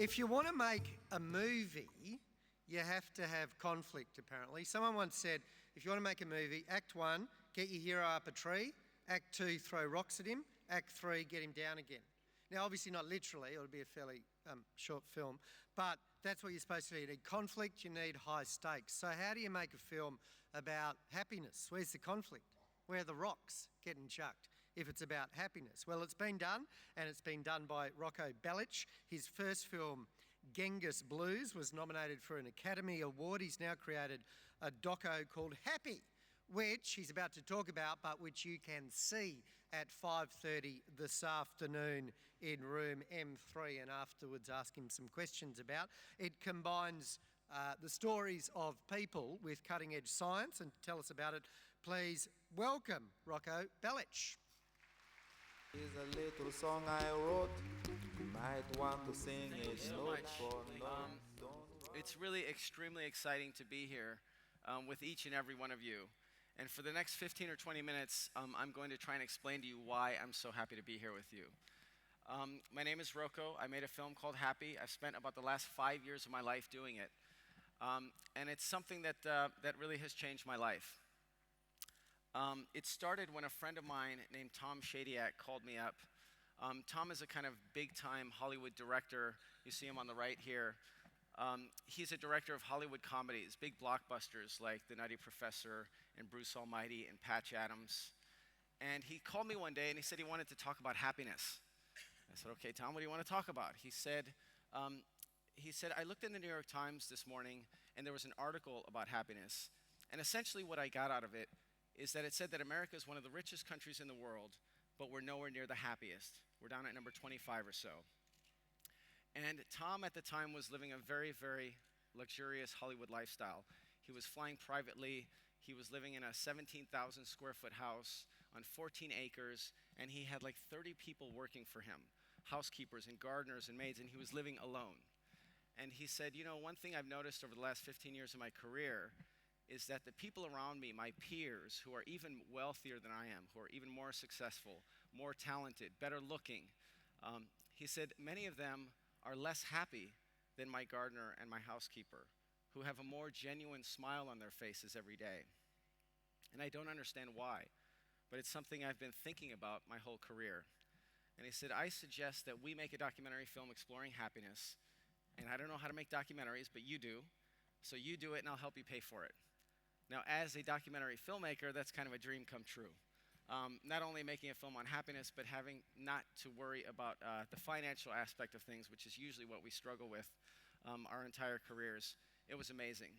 If you want to make a movie, you have to have conflict, apparently. Someone once said, if you want to make a movie, Act 1, get your hero up a tree. Act 2, throw rocks at him. Act 3, get him down again. Now, obviously not literally, it would be a fairly short film, but that's what you're supposed to do. You need conflict, you need high stakes. So how do you make a film about happiness? Where's the conflict? Where are the rocks getting chucked if it's about happiness? Well, it's been done, and it's been done by Roko Belic. His first film, Genghis Blues, was nominated for an Academy Award. He's now created a doco called Happy, which he's about to talk about, but which you can see at 5:30 this afternoon in room M3, and afterwards ask him some questions about. It combines the stories of people with cutting-edge science, and to tell us about it, please welcome Roko Belic. Here's a little song I wrote. You might want to sing it note for note. It's really extremely exciting to be here with each and every one of you. And for the next 15 or 20 minutes, I'm going to try and explain to you why I'm so happy to be here with you. My name is Roko. I made a film called Happy. I've spent about the last 5 years of my life doing it. And it's something that really has changed my life. It started when a friend of mine named Tom Shadyac called me up. Tom is a kind of big-time Hollywood director. You see him on the right here. He's a director of Hollywood comedies, big blockbusters like The Nutty Professor and Bruce Almighty and Patch Adams. And he called me one day and he said he wanted to talk about happiness. I said, okay, Tom, what do you want to talk about? He said, I looked in the New York Times this morning and there was an article about happiness. And essentially what I got out of it is that it said that America is one of the richest countries in the world, but we're nowhere near the happiest. We're down at number 25 or so. And Tom at the time was living a very, very luxurious Hollywood lifestyle. He was flying privately. He was living in a 17,000 square foot house on 14 acres, and he had like 30 people working for him, housekeepers and gardeners and maids, and he was living alone. And he said, you know, one thing I've noticed over the last 15 years of my career is that the people around me, my peers, who are even wealthier than I am, who are even more successful, more talented, better looking, he said many of them are less happy than my gardener and my housekeeper, who have a more genuine smile on their faces every day. And I don't understand why, but it's something I've been thinking about my whole career. And he said, I suggest that we make a documentary film exploring happiness, and I don't know how to make documentaries, but you do, so you do it and I'll help you pay for it. Now, as a documentary filmmaker, that's kind of a dream come true. Not only making a film on happiness, but having not to worry about the financial aspect of things, which is usually what we struggle with our entire careers. It was amazing.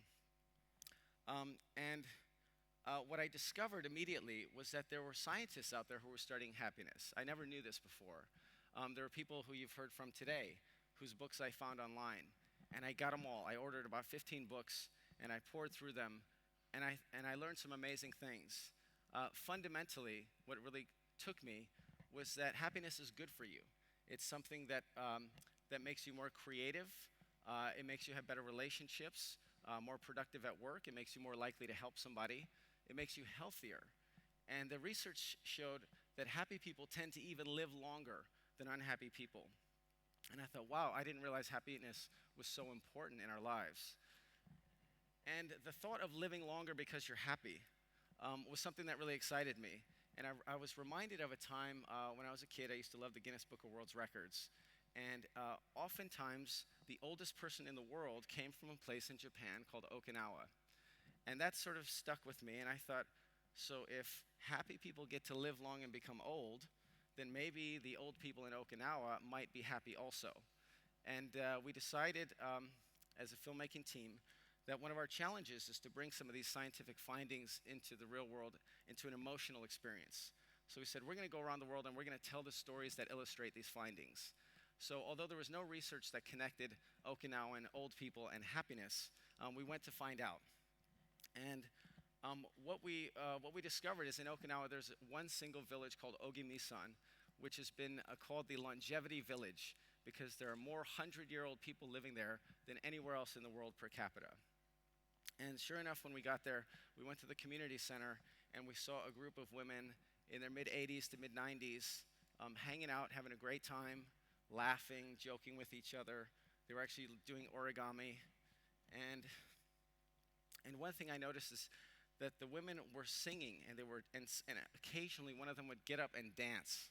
And what I discovered immediately was that there were scientists out there who were studying happiness. I never knew this before. There are people who you've heard from today, whose books I found online. And I got them all. I ordered about 15 books, and I poured through them, and I learned some amazing things. Fundamentally, what really took me was that happiness is good for you. It's something that makes you more creative. It makes you have better relationships, more productive at work. It makes you more likely to help somebody. It makes you healthier. And the research showed that happy people tend to even live longer than unhappy people. And I thought, wow, I didn't realize happiness was so important in our lives. And the thought of living longer because you're happy was something that really excited me. And I was reminded of a time when I was a kid. I used to love the Guinness Book of World Records. And oftentimes, the oldest person in the world came from a place in Japan called Okinawa. And that sort of stuck with me. And I thought, so if happy people get to live long and become old, then maybe the old people in Okinawa might be happy also. And we decided as a filmmaking team that one of our challenges is to bring some of these scientific findings into the real world, into an emotional experience. So we said, we're going to go around the world and we're going to tell the stories that illustrate these findings. So although there was no research that connected Okinawan old people and happiness, we went to find out. And what we discovered is in Okinawa, there's one single village called Ogimi-san, which has been called the longevity village because there are more 100-year-old people living there than anywhere else in the world per capita. And sure enough, when we got there, we went to the community center and we saw a group of women in their mid-80s to mid-90s hanging out, having a great time, laughing, joking with each other. They were actually doing origami. And one thing I noticed is that the women were singing, and and occasionally one of them would get up and dance.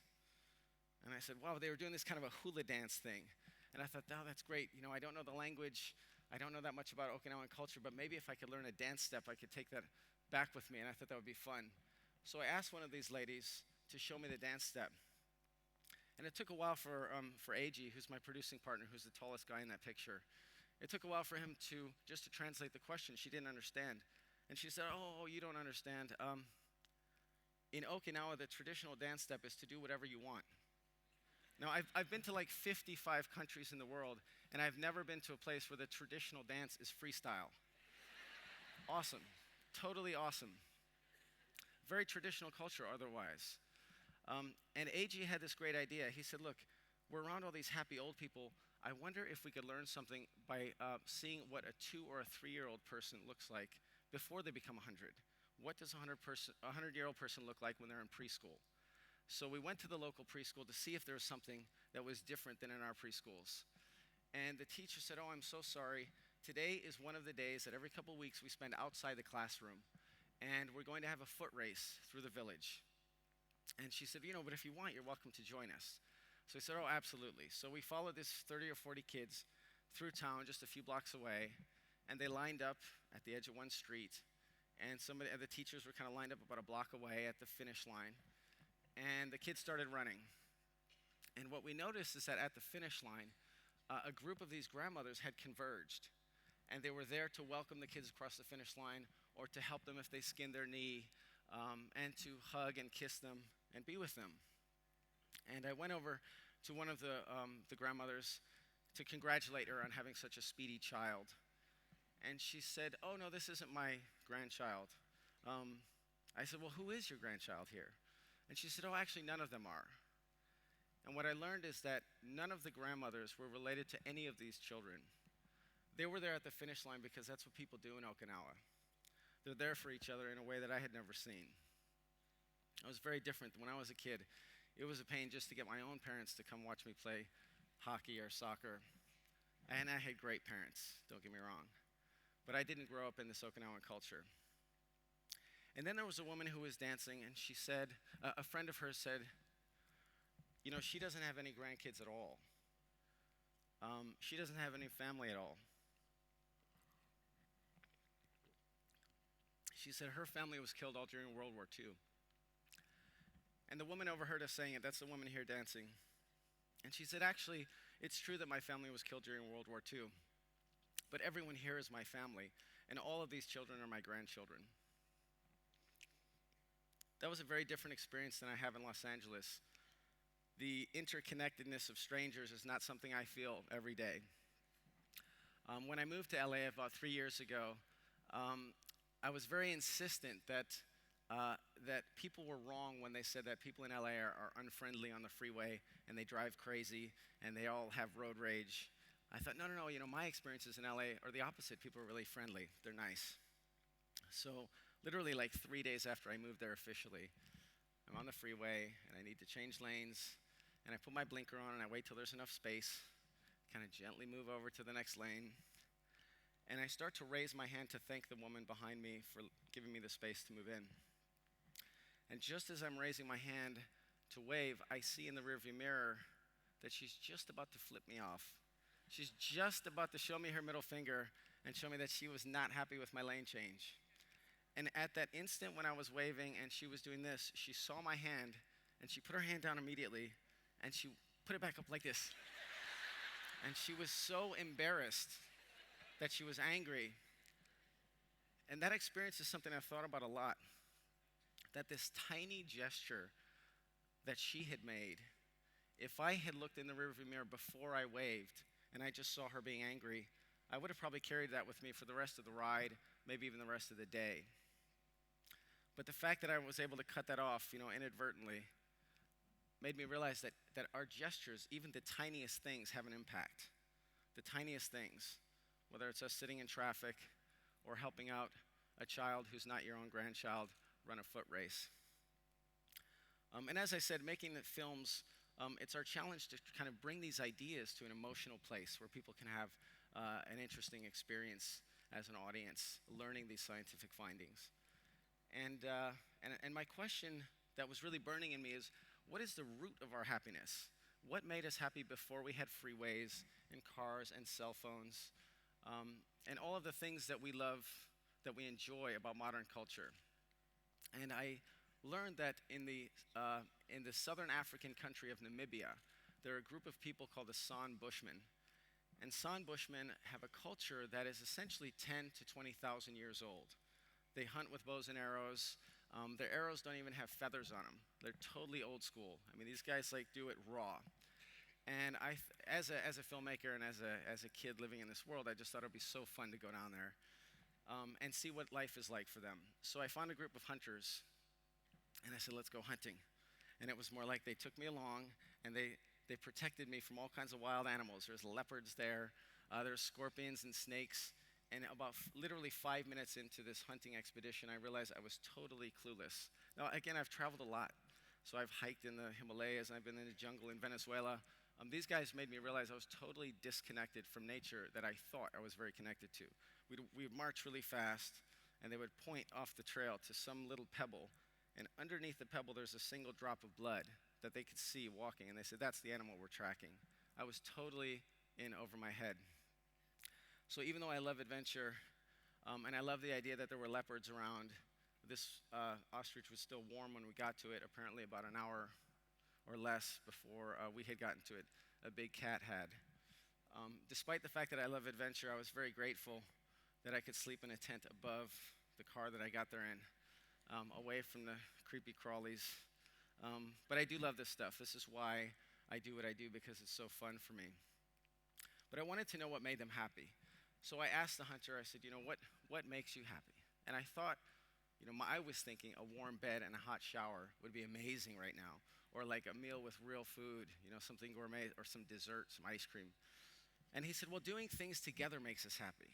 And I said, wow, they were doing this kind of a hula dance thing. And I thought, oh, that's great. You know, I don't know the language. I don't know that much about Okinawan culture, but maybe if I could learn a dance step, I could take that back with me, and I thought that would be fun. So I asked one of these ladies to show me the dance step. And it took a while for AG, who's my producing partner, who's the tallest guy in that picture. It took a while for him to translate the question. She didn't understand. And she said, oh, you don't understand. In Okinawa, the traditional dance step is to do whatever you want. Now, I've been to like 55 countries in the world, and I've never been to a place where the traditional dance is freestyle. Awesome. Totally awesome. Very traditional culture otherwise. And AG had this great idea. He said, look, we're around all these happy old people. I wonder if we could learn something by seeing what a 2 or a 3-year-old person looks like before they become 100. What does a 100-year-old person look like when they're in preschool? So we went to the local preschool to see if there was something that was different than in our preschools. And the teacher said, oh, I'm so sorry. Today is one of the days that every couple weeks we spend outside the classroom, and we're going to have a foot race through the village. And she said, you know, but if you want, you're welcome to join us. So we said, oh, absolutely. So we followed this 30 or 40 kids through town just a few blocks away, and they lined up at the edge of one street, and the teachers were kind of lined up about a block away at the finish line. And the kids started running. And what we noticed is that at the finish line, a group of these grandmothers had converged. And they were there to welcome the kids across the finish line, or to help them if they skinned their knee, and to hug and kiss them and be with them. And I went over to one of the grandmothers to congratulate her on having such a speedy child. And she said, oh, no, this isn't my grandchild. I said, well, who is your grandchild here? And she said, oh, actually, none of them are. And what I learned is that none of the grandmothers were related to any of these children. They were there at the finish line because that's what people do in Okinawa. They're there for each other in a way that I had never seen. It was very different. When I was a kid, it was a pain just to get my own parents to come watch me play hockey or soccer. And I had great parents, don't get me wrong. But I didn't grow up in this Okinawan culture. And then there was a woman who was dancing, and she said, a friend of hers said, you know, she doesn't have any grandkids at all. She doesn't have any family at all. She said her family was killed all during World War II. And the woman overheard us saying it. That's the woman here dancing. And she said, actually, it's true that my family was killed during World War II. But everyone here is my family, and all of these children are my grandchildren. That was a very different experience than I have in Los Angeles. The interconnectedness of strangers is not something I feel every day. When I moved to LA about 3 years ago, I was very insistent that people were wrong when they said that people in LA are unfriendly on the freeway, and they drive crazy, and they all have road rage. I thought, no, you know, my experiences in LA are the opposite. People are really friendly. They're nice. So literally like 3 days after I moved there officially, I'm on the freeway, and I need to change lanes, and I put my blinker on, and I wait till there's enough space, kind of gently move over to the next lane, and I start to raise my hand to thank the woman behind me for giving me the space to move in. And just as I'm raising my hand to wave, I see in the rearview mirror that she's just about to flip me off. She's just about to show me her middle finger and show me that she was not happy with my lane change. And at that instant when I was waving and she was doing this, she saw my hand, and she put her hand down immediately, and she put it back up like this. And she was so embarrassed that she was angry. And that experience is something I've thought about a lot. That this tiny gesture that she had made, if I had looked in the rearview mirror before I waved and I just saw her being angry, I would have probably carried that with me for the rest of the ride, maybe even the rest of the day. But the fact that I was able to cut that off, you know, inadvertently, made me realize that our gestures, even the tiniest things, have an impact. The tiniest things, whether it's us sitting in traffic or helping out a child who's not your own grandchild run a foot race. And as I said, making the films it's our challenge to kind of bring these ideas to an emotional place where people can have an interesting experience as an audience, learning these scientific findings. And my question that was really burning in me is, what is the root of our happiness? What made us happy before we had freeways and cars and cell phones, and all of the things that we love, that we enjoy about modern culture? And I learned that in the southern African country of Namibia, there are a group of people called the San Bushmen. And San Bushmen have a culture that is essentially 10 to 20,000 years old. They hunt with bows and arrows. Their arrows don't even have feathers on them. They're totally old school. I mean, these guys do it raw. And as a filmmaker and as a kid living in this world, I just thought it would be so fun to go down there and see what life is like for them. So I found a group of hunters, and I said, let's go hunting. And it was more like they took me along, and they protected me from all kinds of wild animals. There's leopards there, there's scorpions and snakes. And about literally 5 minutes into this hunting expedition, I realized I was totally clueless. Now, again, I've traveled a lot. So I've hiked in the Himalayas, and I've been in the jungle in Venezuela. These guys made me realize I was totally disconnected from nature that I thought I was very connected to. We'd march really fast, and they would point off the trail to some little pebble. And underneath the pebble, there's a single drop of blood that they could see walking. And they said, that's the animal we're tracking. I was totally in over my head. So even though I love adventure, and I love the idea that there were leopards around, this ostrich was still warm when we got to it, apparently about an hour or less before we had gotten to it. A big cat had. Despite the fact that I love adventure, I was very grateful that I could sleep in a tent above the car that I got there in, away from the creepy crawlies. But I do love this stuff. This is why I do what I do, because it's so fun for me. But I wanted to know what made them happy. So I asked the hunter, I said, what makes you happy? And I thought, I was thinking a warm bed and a hot shower would be amazing right now. Or like a meal with real food, something gourmet, or some dessert, some ice cream. And he said, well, doing things together makes us happy.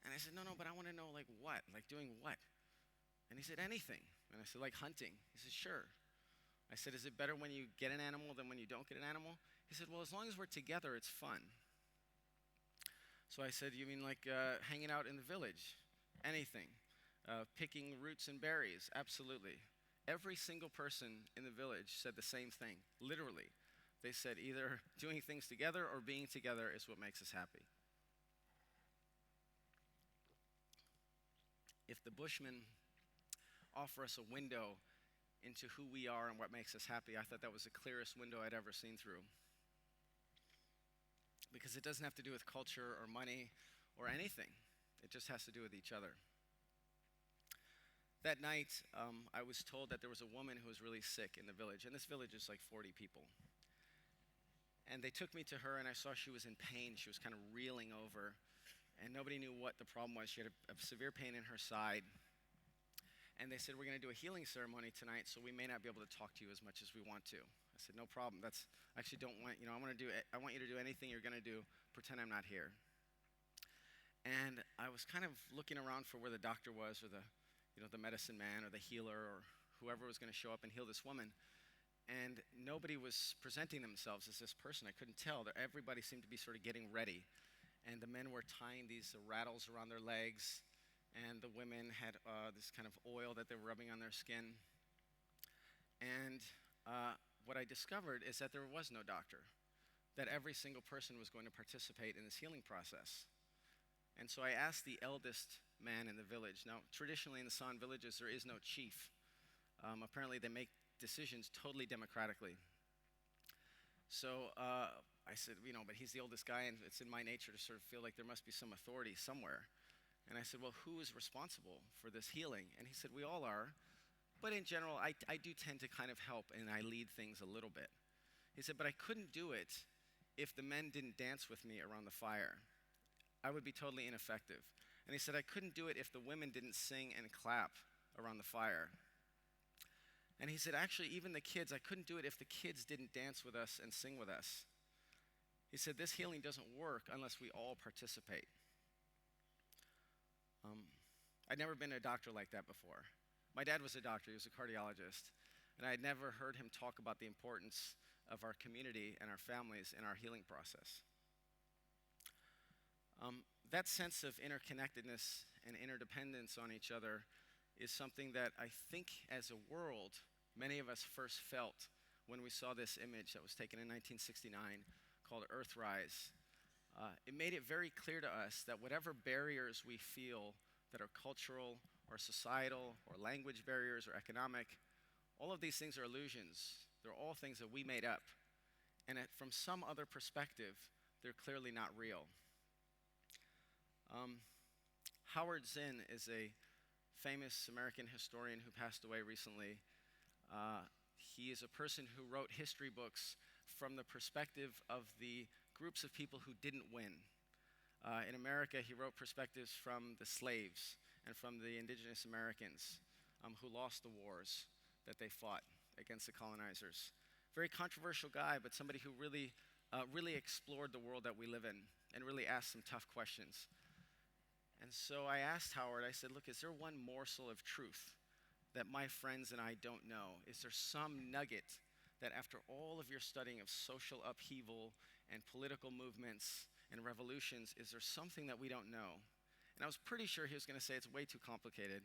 And I said, no, but I want to know what? Like doing what? And he said, anything. And I said, like hunting? He said, sure. I said, is it better when you get an animal than when you don't get an animal? He said, well, as long as we're together, it's fun. So I said, you mean like hanging out in the village? Anything. Picking roots and berries? Absolutely. Every single person in the village said the same thing, literally. They said either doing things together or being together is what makes us happy. If the Bushmen offer us a window into who we are and what makes us happy, I thought that was the clearest window I'd ever seen through. Because it doesn't have to do with culture or money or anything. It just has to do with each other. That night, I was told that there was a woman who was really sick in the village, and this village is like 40 people. And they took me to her, and I saw she was in pain. She was kind of reeling over, and nobody knew what the problem was. She had a severe pain in her side. And they said, we're going to do a healing ceremony tonight, so we may not be able to talk to you as much as we want to. I said, no problem. I actually don't want, I want you to do anything you're going to do. Pretend I'm not here. And I was kind of looking around for where the doctor was, or the medicine man or the healer or whoever was going to show up and heal this woman. And nobody was presenting themselves as this person. I couldn't tell. Everybody seemed to be sort of getting ready. And the men were tying these rattles around their legs. And the women had this kind of oil that they were rubbing on their skin. And what I discovered is that there was no doctor, that every single person was going to participate in this healing process. And so I asked the eldest man in the village. Now, traditionally in the San villages, there is no chief. Apparently, they make decisions totally democratically. So I said, but he's the oldest guy, and it's in my nature to sort of feel like there must be some authority somewhere. And I said, well, who is responsible for this healing? And he said, we all are. But in general, I do tend to kind of help, and I lead things a little bit. He said, but I couldn't do it if the men didn't dance with me around the fire. I would be totally ineffective. And he said, I couldn't do it if the women didn't sing and clap around the fire. And he said, actually, even the kids, I couldn't do it if the kids didn't dance with us and sing with us. He said, this healing doesn't work unless we all participate. I'd never been to a doctor like that before. My dad was a doctor. He was a cardiologist. And I had never heard him talk about the importance of our community and our families in our healing process. That sense of interconnectedness and interdependence on each other is something that I think as a world, many of us first felt when we saw this image that was taken in 1969 called Earthrise. It made it very clear to us that whatever barriers we feel that are cultural or societal or language barriers or economic, all of these things are illusions. They're all things that we made up. And from some other perspective, they're clearly not real. Howard Zinn is a famous American historian who passed away recently. He is a person who wrote history books from the perspective of the groups of people who didn't win. In America, he wrote perspectives from the slaves and from the indigenous Americans who lost the wars that they fought against the colonizers. Very controversial guy, but somebody who really explored the world that we live in and really asked some tough questions. And so I asked Howard, I said, look, is there one morsel of truth that my friends and I don't know? Is there some nugget that after all of your studying of social upheaval and political movements and revolutions, is there something that we don't know? And I was pretty sure he was going to say it's way too complicated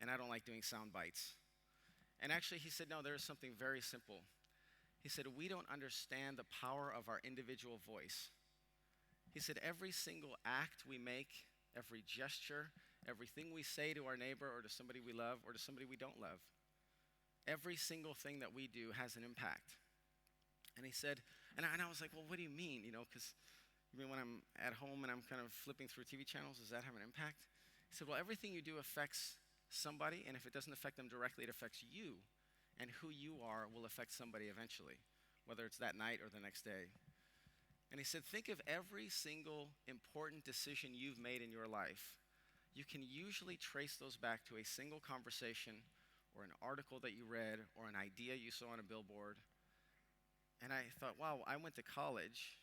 and I don't like doing sound bites. And actually he said, no, there is something very simple. He said, we don't understand the power of our individual voice. He said, every single act we make, every gesture, everything we say to our neighbor or to somebody we love or to somebody we don't love, every single thing that we do has an impact. And he said, and I was like, well, what do you mean? You know, because when I'm at home and I'm kind of flipping through TV channels, does that have an impact? He said, well, everything you do affects somebody, and if it doesn't affect them directly, it affects you. And who you are will affect somebody eventually, whether it's that night or the next day. And he said, think of every single important decision you've made in your life. You can usually trace those back to a single conversation or an article that you read or an idea you saw on a billboard. And I thought, wow, I went to college,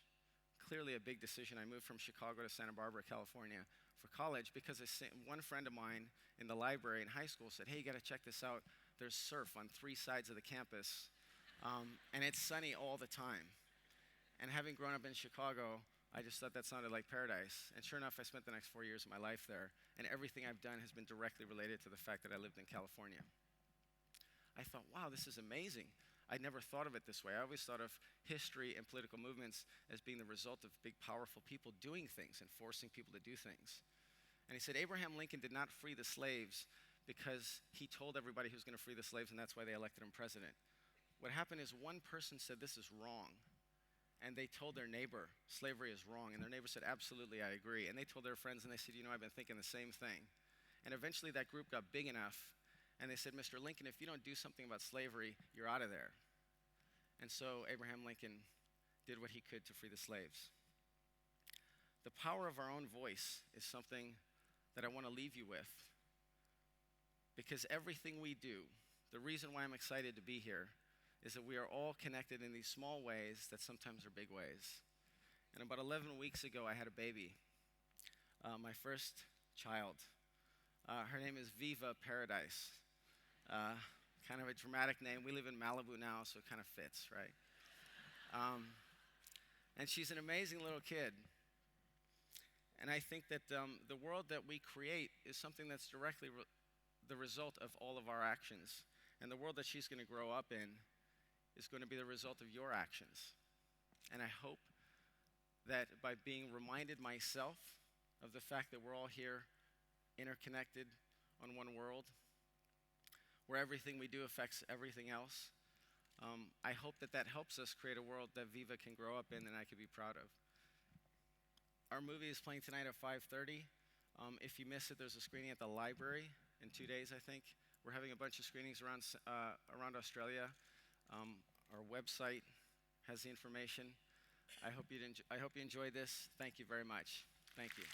clearly a big decision. I moved from Chicago to Santa Barbara, California for college because one friend of mine in the library in high school said, hey, you got to check this out. There's surf on 3 sides of the campus, and it's sunny all the time. And having grown up in Chicago, I just thought that sounded like paradise. And sure enough, I spent the next 4 years of my life there, and everything I've done has been directly related to the fact that I lived in California. I thought, wow, this is amazing. I'd never thought of it this way. I always thought of history and political movements as being the result of big, powerful people doing things and forcing people to do things. And he said Abraham Lincoln did not free the slaves because he told everybody he was going to free the slaves, and that's why they elected him president. What happened is one person said, this is wrong. And they told their neighbor, slavery is wrong. And their neighbor said, absolutely, I agree. And they told their friends, and they said, you know, I've been thinking the same thing. And eventually that group got big enough, and they said, Mr. Lincoln, if you don't do something about slavery, you're out of there. And so Abraham Lincoln did what he could to free the slaves. The power of our own voice is something that I want to leave you with. Because everything we do, the reason why I'm excited to be here, is that we are all connected in these small ways that sometimes are big ways. And about 11 weeks ago, I had a baby, my first child. Her name is Viva Paradise. Kind of a dramatic name. We live in Malibu now, so it kind of fits, right? And she's an amazing little kid. And I think that the world that we create is something that's directly the result of all of our actions. And the world that she's going to grow up in is going to be the result of your actions. And I hope that by being reminded myself of the fact that we're all here interconnected on one world, where everything we do affects everything else, I hope that that helps us create a world that Viva can grow up in and I can be proud of. Our movie is playing tonight at 5:30. If you miss it, there's a screening at the library in 2 days, I think. We're having a bunch of screenings around Australia. Our website has the information. I hope you enjoy this. Thank you very much. Thank you.